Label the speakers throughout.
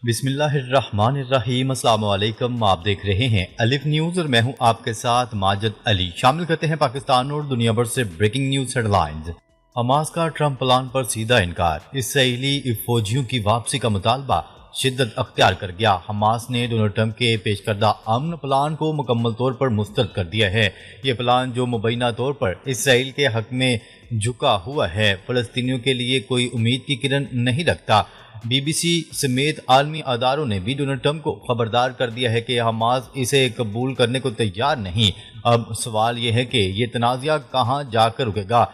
Speaker 1: بسم اللہ الرحمن الرحیم۔ السلام علیکم، آپ دیکھ رہے ہیں الف نیوز اور میں ہوں آپ کے ساتھ ماجد علی۔ شامل کرتے ہیں پاکستان اور دنیا بھر سے breaking news headlines. Hamas کا ٹرمپ پلان پر سیدھا انکار، اسرائیلی فوجیوں کی واپسی کا مطالبہ شدت اختیار کر گیا۔ حماس نے ڈونلڈ ٹرمپ کے پیش کردہ امن پلان کو مکمل طور پر مسترد کر دیا ہے۔ یہ پلان جو مبینہ طور پر اسرائیل کے حق میں جھکا ہوا ہے، فلسطینیوں کے لیے کوئی امید کی کرن نہیں رکھتا۔ بی بی سی سمیت عالمی اداروں نے بھی ڈونلڈ ٹرمپ کو خبردار کر دیا ہے کہ حماس اسے قبول کرنے کو تیار نہیں۔ اب سوال یہ ہے کہ یہ تنازعہ کہاں جا کر رکے گا؟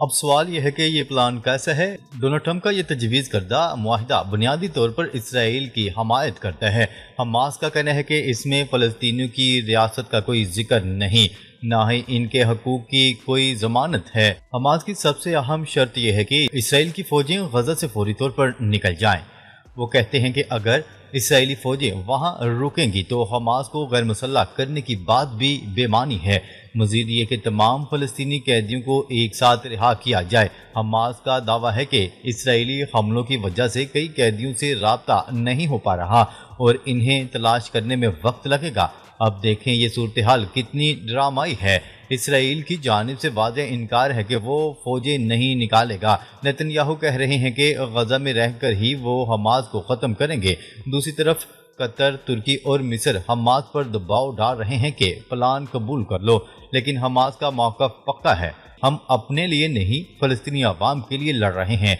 Speaker 1: اب سوال یہ ہے کہ یہ پلان کیسا ہے؟ ڈونلڈ ٹرمپ کا یہ تجویز کردہ معاہدہ بنیادی طور پر اسرائیل کی حمایت کرتا ہے۔ حماس کا کہنا ہے کہ اس میں فلسطینیوں کی ریاست کا کوئی ذکر نہیں، نہ ہی ان کے حقوق کی کوئی ضمانت ہے۔ حماس کی سب سے اہم شرط یہ ہے کہ اسرائیل کی فوجیں غزہ سے فوری طور پر نکل جائیں۔ وہ کہتے ہیں کہ اگر اسرائیلی فوجیں وہاں رکیں گی تو حماس کو غیر مسلح کرنے کی بات بھی بے معنی ہے۔ مزید یہ کہ تمام فلسطینی قیدیوں کو ایک ساتھ رہا کیا جائے۔ حماس کا دعویٰ ہے کہ اسرائیلی حملوں کی وجہ سے کئی قیدیوں سے رابطہ نہیں ہو پا رہا اور انہیں تلاش کرنے میں وقت لگے گا۔ اب دیکھیں یہ صورتحال کتنی ڈرامائی ہے۔ اسرائیل کی جانب سے واضح انکار ہے کہ وہ فوجیں نہیں نکالے گا۔ نیتن یاہو کہہ رہے ہیں کہ غزہ میں رہ کر ہی وہ حماس کو ختم کریں گے۔ دوسری طرف قطر، ترکی اور مصر حماس پر دباؤ ڈال رہے ہیں کہ پلان قبول کر لو، لیکن حماس کا موقف پختہ ہے۔ ہم اپنے لیے نہیں، فلسطینی عوام کے لیے لڑ رہے ہیں۔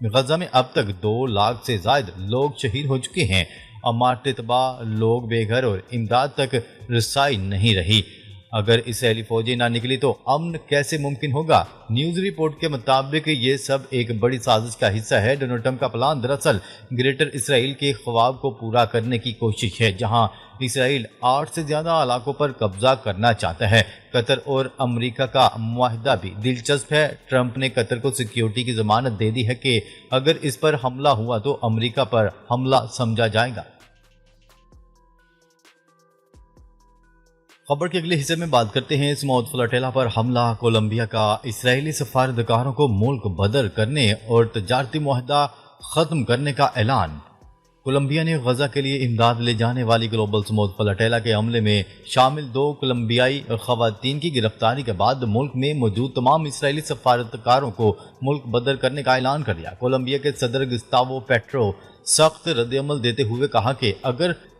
Speaker 1: غزہ میں اب تک 2 لاکھ سے زائد لوگ شہید ہو چکے ہیں۔ عمارت تباہ، لوگ بے گھر اور امداد تک رسائی نہیں رہی۔ اگر اسرائیلی فوجیں نہ نکلی تو امن کیسے ممکن ہوگا؟ نیوز رپورٹ کے مطابق یہ سب ایک بڑی سازش کا حصہ ہے۔ ڈونلڈ ٹرمپ کا پلان دراصل گریٹر اسرائیل کے خواب کو پورا کرنے کی کوشش ہے، جہاں اسرائیل 8 سے زیادہ علاقوں پر قبضہ کرنا چاہتا ہے۔ قطر اور امریکہ کا معاہدہ بھی دلچسپ ہے۔ ٹرمپ نے قطر کو سیکیورٹی کی ضمانت دے دی ہے کہ اگر اس پر حملہ ہوا تو امریکہ پر حملہ سمجھا جائے گا۔ خبر کے اگلے حصے میں بات کرتے ہیں سموت فلاٹیلا پر حملہ، کولمبیا کا اسرائیلی سفارتکاروں کو ملک بدر کرنے اور تجارتی معاہدہ ختم کرنے کا اعلان۔ کولمبیا نے غزہ کے لیے امداد لے جانے والی گلوبل سموت فلاٹیلا کے حملے میں شامل 2 کولمبیائی خواتین کی گرفتاری کے بعد ملک میں موجود تمام اسرائیلی سفارتکاروں کو ملک بدر کرنے کا اعلان کر دیا۔ کولمبیا کے صدر گستاوو پیٹرو سخت رد عمل دیتے ہوئے کہا کہ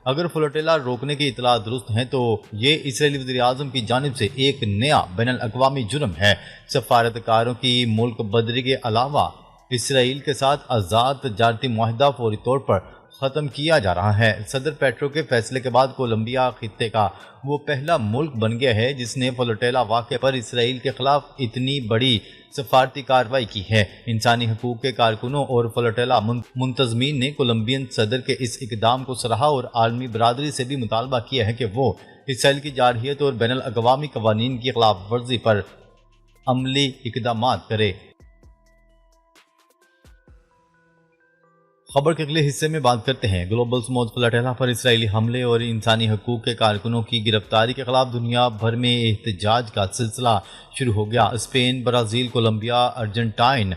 Speaker 1: اگر فلوٹیلا روکنے کی اطلاع درست ہیں تو یہ اسرائیلی وزیر اعظم کی جانب سے ایک نیا بین الاقوامی جرم ہے۔ سفارتکاروں کی ملک بدری کے علاوہ اسرائیل کے ساتھ آزاد تجارتی معاہدہ فوری طور پر ختم کیا جا رہا ہے۔ صدر پیٹرو کے فیصلے کے بعد کولمبیا خطے کا وہ پہلا ملک بن گیا ہے جس نے فلوٹیلا واقعے پر اسرائیل کے خلاف اتنی بڑی سفارتی کارروائی کی ہے۔ انسانی حقوق کے کارکنوں اور فلوٹیلا منتظمین نے کولمبین صدر کے اس اقدام کو سراہا اور عالمی برادری سے بھی مطالبہ کیا ہے کہ وہ اسرائیل کی جارحیت اور بین الاقوامی قوانین کی خلاف ورزی پر عملی اقدامات کرے۔ خبر کے اگلے حصے میں بات کرتے ہیں گلوبل سموت فلاٹیلا پر اسرائیلی حملے اور انسانی حقوق کے کارکنوں کی گرفتاری کے خلاف دنیا بھر میں احتجاج کا سلسلہ شروع ہو گیا۔ اسپین، برازیل، کولمبیا، ارجنٹائن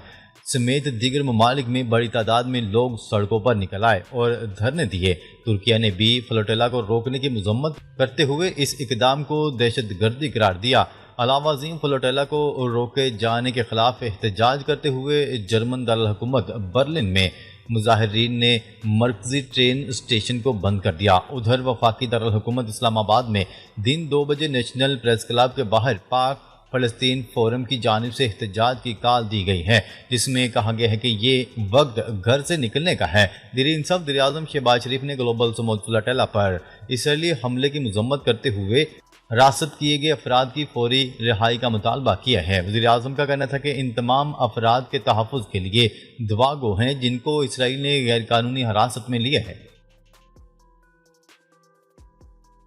Speaker 1: سمیت دیگر ممالک میں بڑی تعداد میں لوگ سڑکوں پر نکل آئے اور دھرنے دیے۔ ترکیہ نے بھی فلوٹیلا کو روکنے کی مذمت کرتے ہوئے اس اقدام کو دہشت گردی قرار دیا۔ علاوہ ازیں فلوٹیلا کو روکے جانے کے خلاف احتجاج کرتے ہوئے جرمن دارالحکومت برلن میں مظاہرین نے مرکزی ٹرین اسٹیشن کو بند کر دیا۔ ادھر وفاقی دارالحکومت اسلام آباد میں دن 2 بجے نیشنل پریس کلب کے باہر پاک فلسطین فورم کی جانب سے احتجاج کی کال دی گئی ہے، جس میں کہا گیا ہے کہ یہ وقت گھر سے نکلنے کا ہے۔ وزیر انصاف وزیر اعظم شہباز شریف نے گلوبل سموت فلاٹیلا پر اسرائیلی حملے کی مذمت کرتے ہوئے حراست کیے گئے افراد کی فوری رہائی کا مطالبہ کیا ہے۔ وزیر اعظم کا کہنا تھا کہ ان تمام افراد کے تحفظ کے لیے دعا گو ہیں جن کو اسرائیل نے غیر قانونی حراست میں لیا ہے۔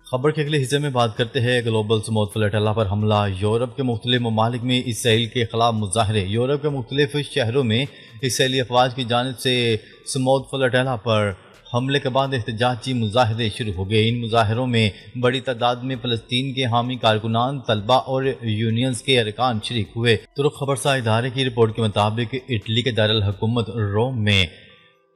Speaker 1: خبر کے اگلے حصے میں بات کرتے ہیں گلوبل سموت فلاٹیلا پر حملہ، یورپ کے مختلف ممالک میں اسرائیل کے خلاف مظاہرے۔ یورپ کے مختلف شہروں میں اسرائیلی افواج کی جانب سے سموت فلاٹیلا پر حملے کے بعد احتجاجی مظاہرے شروع ہو گئے۔ ان مظاہروں میں بڑی تعداد میں فلسطین کے حامی کارکنان، طلبہ اور یونینز کے ارکان شریک ہوئے۔ ترک خبرساز ادارے کی رپورٹ کے مطابق اٹلی کے دارالحکومت روم میں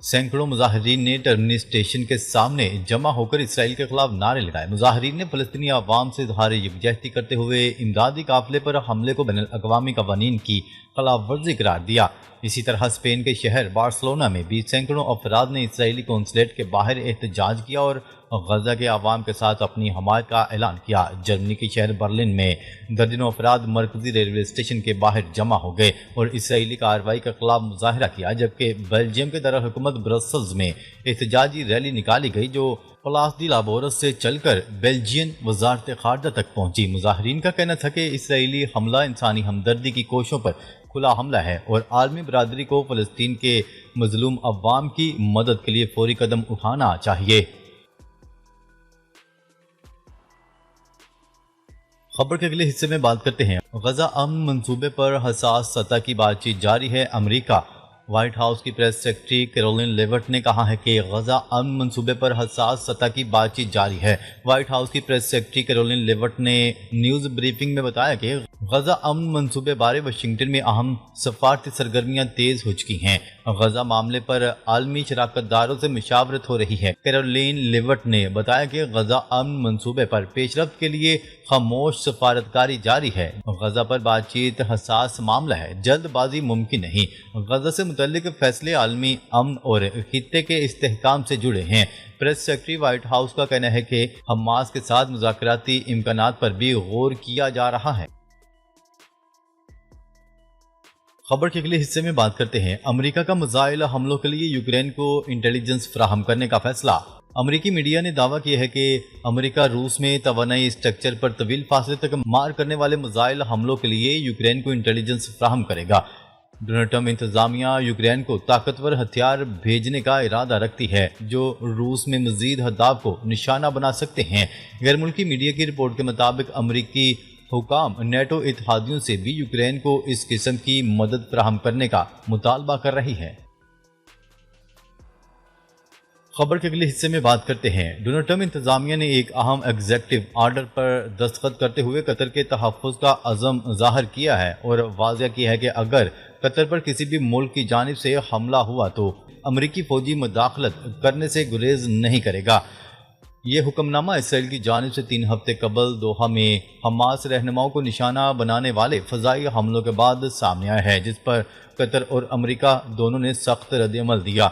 Speaker 1: सैकड़ों मुजाहिरीन ने टर्मिनी स्टेशन के सामने जमा होकर इसराइल के खिलाफ नारे लगाए। मुजाहिरीन ने फलस्तीनी अवाम से इजहार यकजहती करते हुए इमदादी काफिले पर हमले को बैनुल अक़वामी क़वानीन की खिलाफ वर्जी करार दिया। इसी तरह स्पेन के शहर बार्सिलोना में भी सैकड़ों अफराद ने इसराइली कौंसलेट के बाहर एहतजाज किया और गजा के अवाम के साथ अपनी हमायत का ऐलान किया। जर्मनी के शहर बर्लिन में दर्जनों अफराद मरकजी रेलवे स्टेशन के बाहर जमा हो गए और इसराइली कार्रवाई के खिलाफ मुजाहरा किया, जबकि बेल्जियम के दारुल-हुकूमत ब्रसल्स में एहतजाजी रैली निकाली गई जो प्लास दी लाबोरस से चलकर बेल्जियन वजारत खारजा तक पहुंची। मुजाहिरीन का कहना था कि इसराइली हमला इंसानी हमदर्दी की कोशिशों पर खुला हमला है और आलमी बरादरी को फ़लस्तीन के मजलूम अवाम की मदद के लिए फौरी कदम उठाना चाहिए। खबर के अगले हिस्से में बात करते हैं। गजा अमन मंसूबे पर हसास सतह की बातचीत जारी है। अमेरिका व्हाइट हाउस की प्रेस सेक्रेटरी कैरोलिन लेविट ने कहा है कि गजा अमन मंसूबे पर हसास सतह की बातचीत जारी है। व्हाइट हाउस की प्रेस सेक्रेटरी कैरोलिन लेविट ने न्यूज़ ब्रीफिंग में बताया कि गजा अमन मंसूबे बारे वाशिंगटन में अहम सफारती सरगर्मियां तेज हो चुकी हैं। गजा मामले पर आलमी शराकतदारों से मुशावरत हो रही है। कैरोलिन लेविट ने बताया कि गजा अमन मंसूबे पर पेशरफ्त के लिए खामोश सफारतकारी जारी है। गजा पर बातचीत हसास मामला है, जल्दबाजी मुमकिन नहीं। गजा से मुतल्लिक फैसले आलमी अमन और खित्ते के इस्तेहकाम से जुड़े हैं। प्रेस सेक्रेटरी व्हाइट हाउस का कहना है कि हमास के साथ मुज़ाकराती इम्कानात पर भी गौर किया जा रहा है। खबर के अगले हिस्से में बात करते हैं। अमेरिका का मिसाइल हमलों के लिए यूक्रेन को इंटेलिजेंस फराहम करने का फैसला। अमेरिकी मीडिया ने दावा किया है कि अमेरिका रूस में तवानाई स्ट्रक्चर पर तवील फासले तक मार करने वाले मिसाइल हमलों के लिए यूक्रेन को इंटेलिजेंस फराहम करेगा। डोनाल्ड ट्रंप इंतजामिया यूक्रेन को ताकतवर हथियार भेजने का इरादा रखती है जो रूस में मजीद अहदाफ को निशाना बना सकते हैं। गैर मुल्की मीडिया की रिपोर्ट के मुताबिक अमेरिकी हुकाम नेटो इत्तेहादियों से भी यूक्रेन को इस किस्म की मदद फराहम करने का मुतालबा कर रही है। खबर के अगले हिस्से में बात करते हैं। डोनाल्ड ट्रंप इंतजामिया ने एक अहम एग्जीक्यूटिव आर्डर पर दस्तखत करते हुए कतर के तहफ़्फ़ुज़ का अज़म ज़ाहिर किया है और वाज़ेह किया है कि अगर कतर पर किसी भी मुल्क की जानिब से हमला हुआ तो अमरीकी फौजी मुदाखलत करने से गुरेज नहीं करेगा। ये हुक्मनामा इसराइल की जानिब से 3 हफ्ते कबल दोहा में हमास रहनुमाओं को निशाना बनाने वाले फ़ज़ाई हमलों के बाद सामने आया है, जिस पर कतर और अमरीका दोनों ने सख्त रद्द-ए-अमल दिया।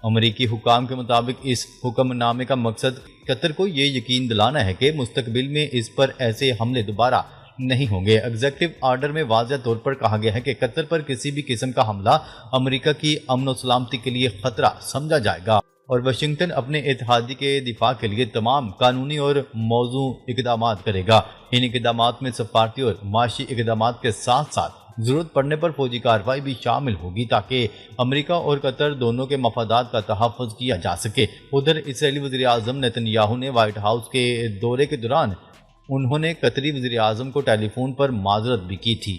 Speaker 1: अमरीकी हुकाम के मुताबिक इस हुक्मनामे का मकसद कतर को ये यकीन दिलाना है कि मुस्तकबिल में इस पर ऐसे हमले दोबारा नहीं होंगे। एग्जीक्यूटिव आर्डर में वाज़ेह तौर पर कहा गया है कि कतर पर किसी भी किस्म का हमला अमरीका की अमन और सलामती के लिए खतरा समझा जाएगा और वाशिंगटन अपने इत्तेहादी के दिफा के लिए तमाम कानूनी और मौजू इक़दामात करेगा। इन इक़दामात में सफारती और माशी इक़दामात के साथ साथ जरूरत पड़ने पर फौजी कार्रवाई भी शामिल होगी ताकि अमेरिका और कतर दोनों के मफादात का तहफ़्फ़ुज़ किया जा सके। उधर इसराइली वज़ीर आज़म नेतन्याहू ने व्हाइट हाउस के दौरे के दौरान उन्होंने कतरी वज़ीर आज़म को टेलीफोन पर माजरत भी की थी।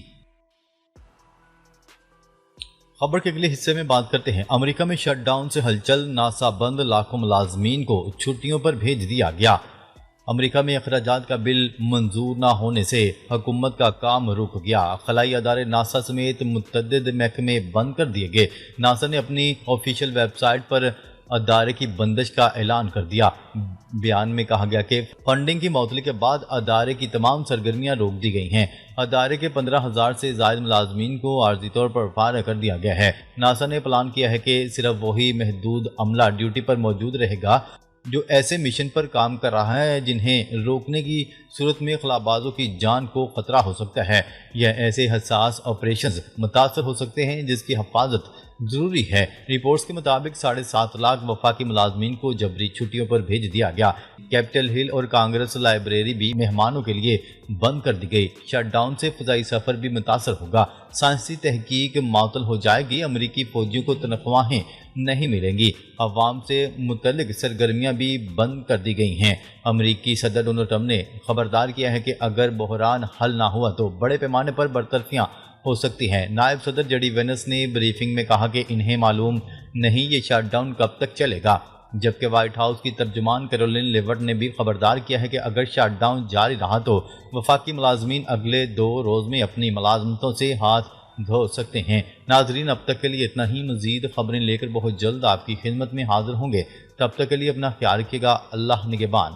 Speaker 1: खबर के अगले हिस्से में बात करते हैं। अमेरिका में शटडाउन से हलचल, नासा बंद, लाखों मुलाजमीन को छुट्टियों पर भेज दिया गया। अमेरिका में अखराजात का बिल मंजूर न होने से हुकूमत का काम रुक गया। खलाई अदारे नासा समेत मुतअद्दिद महकमे बंद कर दिए गए। नासा ने अपनी ऑफिशियल वेबसाइट पर अदारे की बंदिश का ऐलान कर दिया। बयान में कहा गया कि फंडिंग की मौतली के बाद अदारे की तमाम सरगर्मियां रोक दी गई हैं। अदारे के 15,000 से ज़ायद मुलाजमीन को आर्जी तौर पर फारिग कर दिया गया है। नासा ने प्लान किया है कि सिर्फ वही महदूद अमला ड्यूटी पर मौजूद रहेगा जो ऐसे मिशन पर काम कर रहा है जिन्हें रोकने की सूरत में खलाबाजों की जान को खतरा हो सकता है। यह ऐसे हसास ऑपरेशंस मुतासर हो सकते हैं जिसकी हिफाजत जरूरी है। रिपोर्ट्स के मुताबिक 7.5 लाख वफाकी मुलाजमीन को जबरी छुट्टियों पर भेज दिया गया। कैपिटल हिल और कांग्रेस लाइब्रेरी भी मेहमानों के लिए बंद कर दी गई। शटडाउन से फ़ज़ाई सफ़र भी मुतासर होगा। साइंसी तहकीक मातल हो जाएगी। अमरीकी फौजियों को तनख्वाहें नहीं मिलेंगी। अवाम से मुतल्लिक सरगर्मियाँ भी बंद कर दी गई हैं। अमरीकी सदर डोनाल्ड ट्रंप ने खबरदार किया है कि अगर बहरान हल ना हुआ तो बड़े पैमाने पर बरतरफियाँ हो सकती हैं। नायब सदर जेडी वेंस ने ब्रीफिंग में कहा कि इन्हें मालूम नहीं ये शटडाउन कब तक चलेगा, जबकि व्हाइट हाउस की तर्जुमान कैरोलिन लेविट ने भी खबरदार किया है कि अगर शटडाउन जारी रहा तो वफाकी मुलाजमीन अगले 2 रोज़ में अपनी मुलाजमतों से हाथ دھو سکتے ہیں۔ ناظرین، اب تک کے لیے اتنا ہی۔ مزید خبریں لے کر بہت جلد آپ کی خدمت میں حاضر ہوں گے۔ تب تک کے لیے اپنا خیال رکھیے گا۔ اللہ نگہبان۔